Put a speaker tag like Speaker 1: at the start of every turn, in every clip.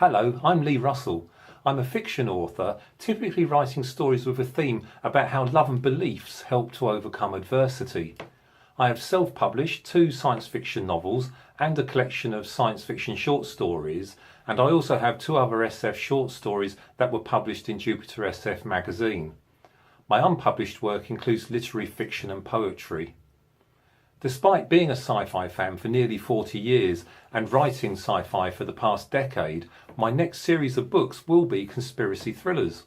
Speaker 1: Hello, I'm Lee Russell. I'm a fiction author, typically writing stories with a theme about how love and beliefs help to overcome adversity. I have self-published 2 science fiction novels and a collection of science fiction short stories, and I also have 2 other SF short stories that were published in Jupiter SF magazine. My unpublished work includes literary fiction and poetry. Despite being a sci-fi fan for nearly 40 years and writing sci-fi for the past decade, my next series of books will be conspiracy thrillers.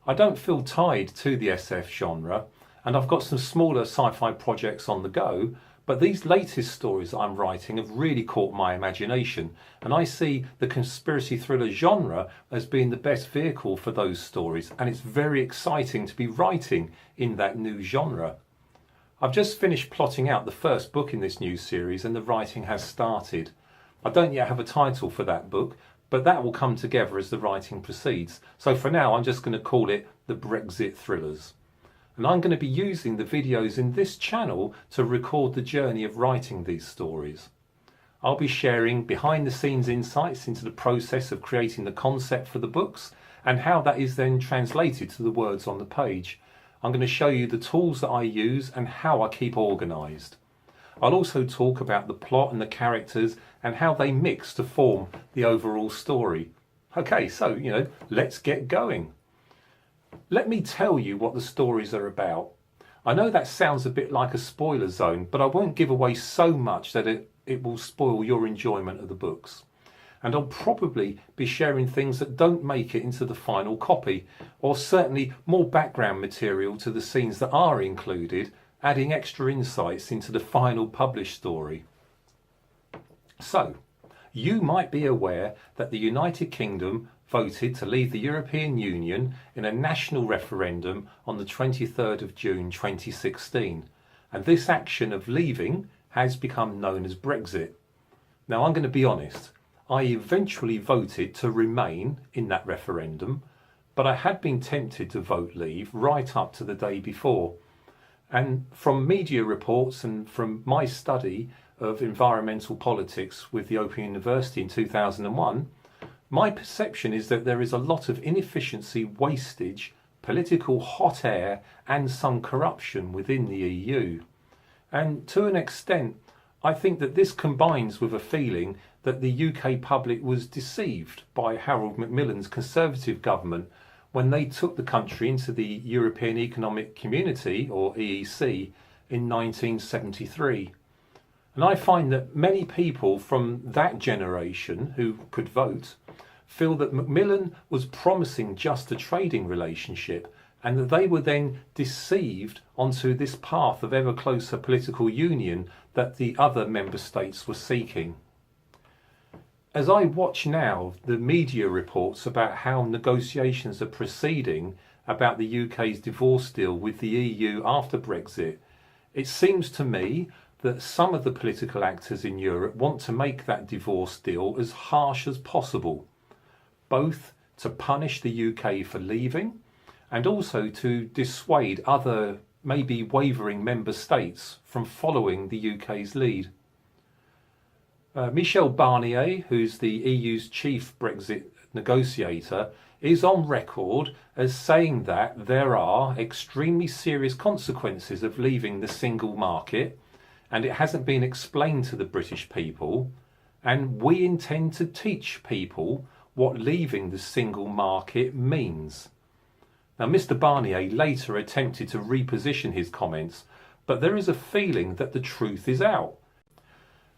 Speaker 1: I don't feel tied to the SF genre, and I've got some smaller sci-fi projects on the go, but these latest stories I'm writing have really caught my imagination, and I see the conspiracy thriller genre as being the best vehicle for those stories, and it's very exciting to be writing in that new genre. I've just finished plotting out the first book in this new series and the writing has started. I don't yet have a title for that book, but that will come together as the writing proceeds. So for now, I'm just going to call it the Brexit Thrillers. And I'm going to be using the videos in this channel to record the journey of writing these stories. I'll be sharing behind the scenes insights into the process of creating the concept for the books and how that is then translated to the words on the page. I'm going to show you the tools that I use and how I keep organised. I'll also talk about the plot and the characters and how they mix to form the overall story. Okay, so, let's get going. Let me tell you what the stories are about. I know that sounds a bit like a spoiler zone, but I won't give away so much that it will spoil your enjoyment of the books. And I'll probably be sharing things that don't make it into the final copy, or certainly more background material to the scenes that are included, adding extra insights into the final published story. So, you might be aware that the United Kingdom voted to leave the European Union in a national referendum on the 23rd of June 2016, and this action of leaving has become known as Brexit. Now, I'm going to be honest. I eventually voted to remain in that referendum, but I had been tempted to vote leave right up to the day before. And from media reports and from my study of environmental politics with the Open University in 2001, my perception is that there is a lot of inefficiency, wastage, political hot air and some corruption within the EU. And to an extent, I think that this combines with a feeling that the UK public was deceived by Harold Macmillan's Conservative government when they took the country into the European Economic Community, or EEC, in 1973. And I find that many people from that generation who could vote feel that Macmillan was promising just a trading relationship and that they were then deceived onto this path of ever closer political union that the other member states were seeking. As I watch now the media reports about how negotiations are proceeding about the UK's divorce deal with the EU after Brexit, it seems to me that some of the political actors in Europe want to make that divorce deal as harsh as possible, both to punish the UK for leaving and also to dissuade other maybe wavering member states from following the UK's lead. Michel Barnier, who's the EU's chief Brexit negotiator, is on record as saying that there are extremely serious consequences of leaving the single market, and it hasn't been explained to the British people, and we intend to teach people what leaving the single market means. Now, Mr. Barnier later attempted to reposition his comments, but there is a feeling that the truth is out.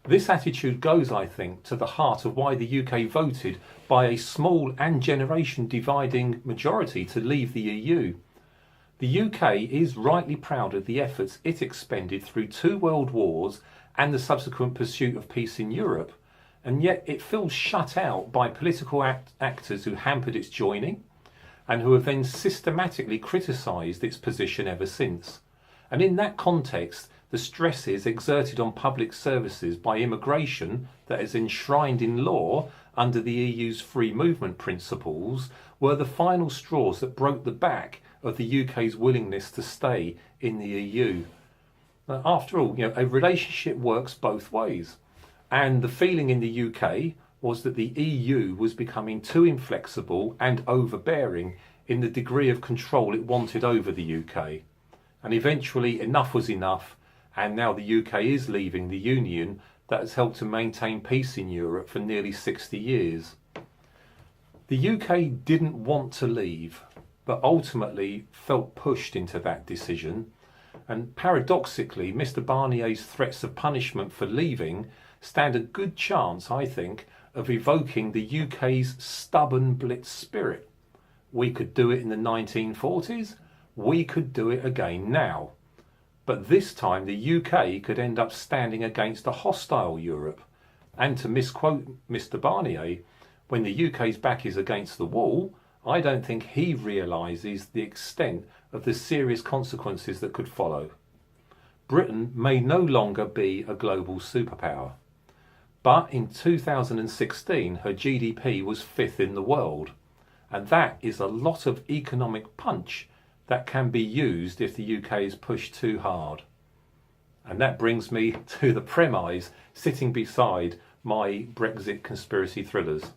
Speaker 1: This attitude goes, I think, to the heart of why the UK voted by a small and generation dividing majority to leave the EU. The UK is rightly proud of the efforts it expended through 2 world wars and the subsequent pursuit of peace in Europe, and yet it feels shut out by political actors who hampered its joining and who have then systematically criticised its position ever since. And in that context, the stresses exerted on public services by immigration that is enshrined in law under the EU's free movement principles were the final straws that broke the back of the UK's willingness to stay in the EU. After all, a relationship works both ways. And the feeling in the UK was that the EU was becoming too inflexible and overbearing in the degree of control it wanted over the UK. And eventually enough was enough, and now the UK is leaving the Union that has helped to maintain peace in Europe for nearly 60 years. The UK didn't want to leave, but ultimately felt pushed into that decision. And paradoxically, Mr. Barnier's threats of punishment for leaving stand a good chance, I think, of evoking the UK's stubborn Blitz spirit. We could do it in the 1940s, we could do it again now. But this time the UK could end up standing against a hostile Europe. And to misquote Mr. Barnier, when the UK's back is against the wall, I don't think he realises the extent of the serious consequences that could follow. Britain may no longer be a global superpower. But in 2016, her GDP was 5th in the world. And that is a lot of economic punch that can be used if the UK is pushed too hard. And that brings me to the premise sitting beside my Brexit conspiracy thrillers.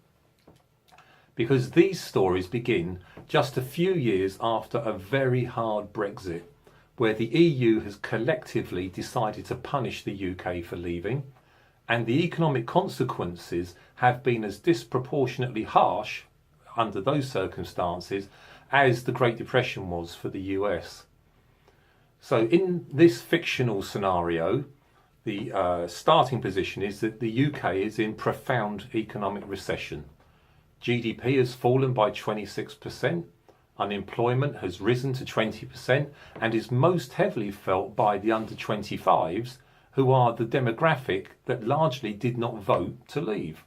Speaker 1: Because these stories begin just a few years after a very hard Brexit, where the EU has collectively decided to punish the UK for leaving, and the economic consequences have been as disproportionately harsh under those circumstances as the Great Depression was for the US. So in this fictional scenario, the starting position is that the UK is in profound economic recession. GDP has fallen by 26%, unemployment has risen to 20% and is most heavily felt by the under 25s, who are the demographic that largely did not vote to leave.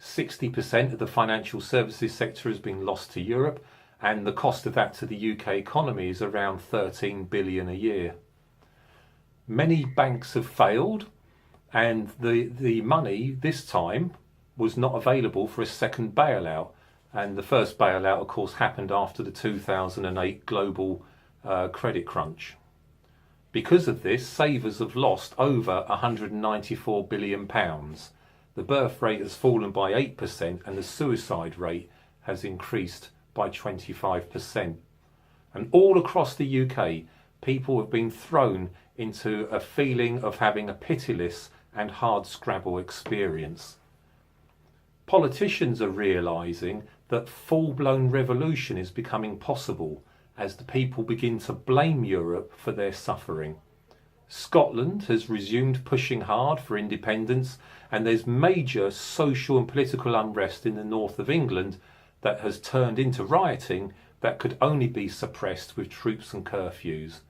Speaker 1: 60% of the financial services sector has been lost to Europe, and the cost of that to the UK economy is around 13 billion a year. Many banks have failed, and the money this time was not available for a second bailout. And the first bailout, of course, happened after the 2008 global credit crunch. Because of this, savers have lost over £194 billion. The birth rate has fallen by 8% and the suicide rate has increased by 25%. And all across the UK, people have been thrown into a feeling of having a pitiless and hard-scrabble experience. Politicians are realising that full-blown revolution is becoming possible as the people begin to blame Europe for their suffering. Scotland has resumed pushing hard for independence, and there's major social and political unrest in the north of England that has turned into rioting that could only be suppressed with troops and curfews.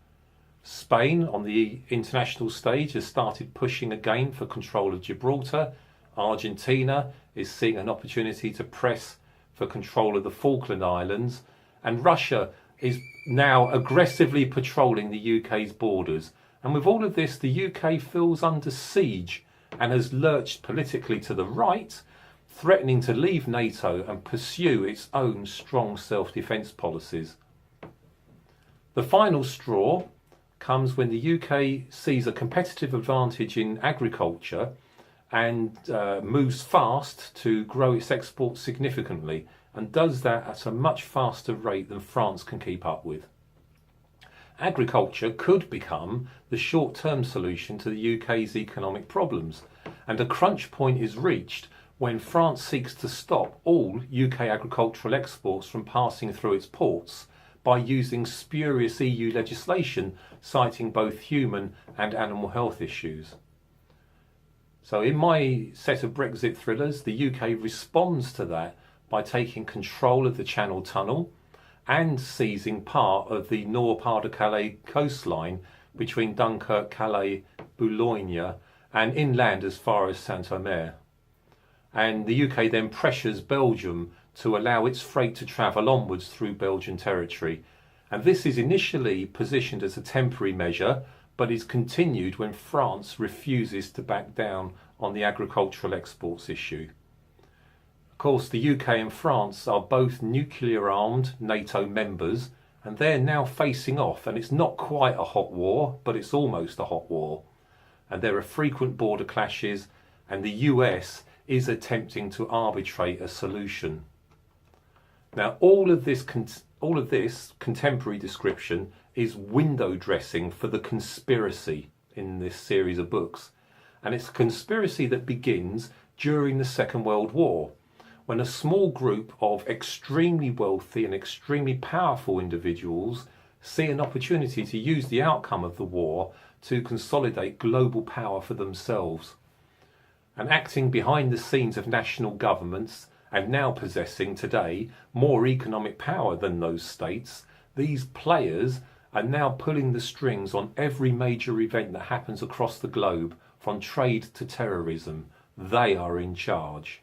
Speaker 1: Spain on the international stage has started pushing again for control of Gibraltar. Argentina is seeing an opportunity to press for control of the Falkland Islands, and Russia is now aggressively patrolling the UK's borders. And with all of this, the UK feels under siege and has lurched politically to the right, threatening to leave NATO and pursue its own strong self-defence policies. The final straw comes when the UK sees a competitive advantage in agriculture and moves fast to grow its exports significantly, and does that at a much faster rate than France can keep up with. Agriculture could become the short-term solution to the UK's economic problems, and a crunch point is reached when France seeks to stop all UK agricultural exports from passing through its ports by using spurious EU legislation citing both human and animal health issues. So in my set of Brexit thrillers, the UK responds to that by taking control of the Channel Tunnel and seizing part of the Nord-Pas-de-Calais coastline between Dunkirk, Calais, Boulogne and inland as far as Saint-Omer. And the UK then pressures Belgium to allow its freight to travel onwards through Belgian territory. And this is initially positioned as a temporary measure, but is continued when France refuses to back down on the agricultural exports issue. Of course, the UK and France are both nuclear-armed NATO members, and they're now facing off, and it's not quite a hot war, but it's almost a hot war. And there are frequent border clashes, and the US is attempting to arbitrate a solution. Now, all of this contemporary description is window dressing for the conspiracy in this series of books. And it's a conspiracy that begins during the Second World War, when a small group of extremely wealthy and extremely powerful individuals see an opportunity to use the outcome of the war to consolidate global power for themselves. And acting behind the scenes of national governments, and now possessing today more economic power than those states, these players are now pulling the strings on every major event that happens across the globe, from trade to terrorism. They are in charge.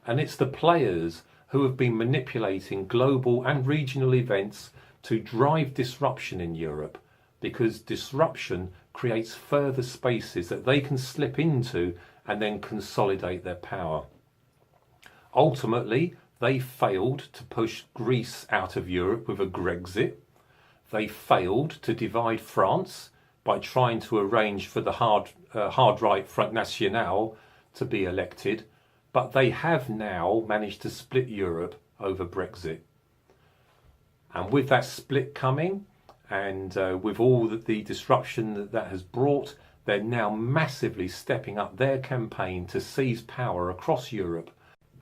Speaker 1: And it's the players who have been manipulating global and regional events to drive disruption in Europe, because disruption creates further spaces that they can slip into and then consolidate their power. Ultimately, they failed to push Greece out of Europe with a Grexit. They failed to divide France by trying to arrange for the hard right Front National to be elected, but they have now managed to split Europe over Brexit. And with that split coming, and with all the disruption that has brought, they're now massively stepping up their campaign to seize power across Europe.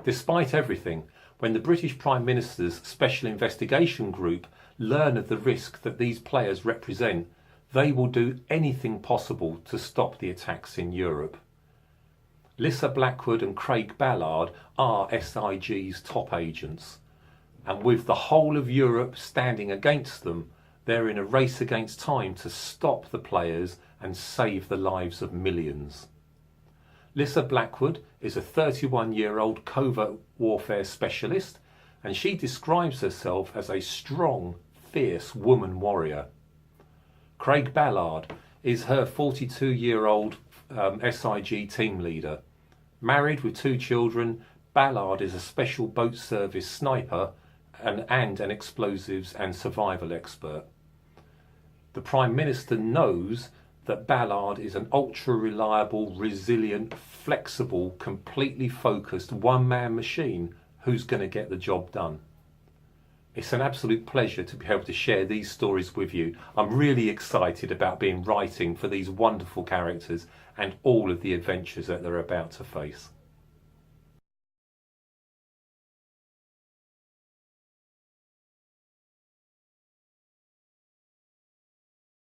Speaker 1: Despite everything, when the British Prime Minister's Special Investigation Group learn of the risk that these players represent, they will do anything possible to stop the attacks in Europe. Lissa Blackwood and Craig Ballard are SIG's top agents, and with the whole of Europe standing against them, they're in a race against time to stop the players and save the lives of millions. Lissa Blackwood is a 31-year-old covert warfare specialist, and she describes herself as a strong, fierce woman warrior. Craig Ballard is her 42-year-old SIG team leader. Married with 2 children, Ballard is a special boat service sniper and an explosives and survival expert. The Prime Minister knows that Ballard is an ultra-reliable, resilient, flexible, completely focused one-man machine who's going to get the job done. It's an absolute pleasure to be able to share these stories with you. I'm really excited about writing for these wonderful characters and all of the adventures that they're about to face.